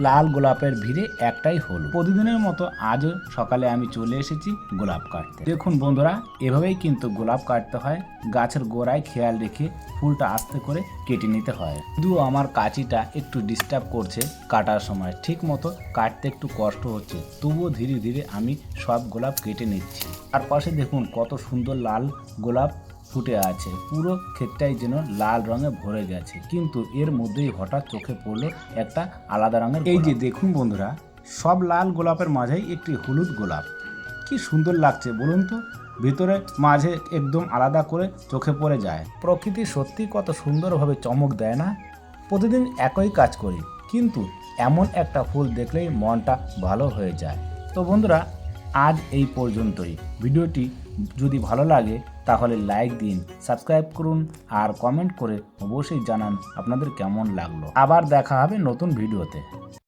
লাল গোলাপের ভিড়ে একটাই হলো। প্রতিদিনের মতো আজও সকালে আমি চলে এসেছি গোলাপ কাটতে। দেখুন বন্ধুরা, এভাবেই কিন্তু গোলাপ কাটতে হয়। গাছের গোড়ায় খেয়াল রেখে ফুলটা আস্তে করে কেটে নিতে হয়। শুধু আমার কাঁচিটা একটু ডিস্টার্ব করছে কাটার সময়, ঠিক মতো কাটতে একটু কষ্ট হচ্ছে, তবুও ধীরে ধীরে আমি সব গোলাপ কেটে নিচ্ছি। তার পাশে দেখুন কত সুন্দর লাল গোলাপ ফুটে আছে, পুরো ক্ষেতটাই যেন লাল রঙে ভরে গেছে। কিন্তু এর মধ্যেই হঠাৎ চোখে পড়লো একটা আলাদা রঙের। এই যে দেখুন বন্ধুরা, সব লাল গোলাপের মাঝেই একটি হলুদ গোলাপ। কি সুন্দর লাগছে বলুন তো, ভিতরে মাঝে একদম আলাদা করে চোখে পড়ে যায়। প্রকৃতি সত্যি কত সুন্দরভাবে চমক দেয় না? প্রতিদিন একই কাজ করি, কিন্তু এমন একটা ফুল দেখলেই মনটা ভালো হয়ে যায়। তো বন্ধুরা, আজ এই পর্যন্তই। ভিডিওটি যদি ভালো লাগে তাহলে লাইক দিন, সাবস্ক্রাইব করুন আর কমেন্ট করে অবশ্যই জানান আপনাদের কেমন লাগলো। আবার দেখা হবে নতুন ভিডিওতে।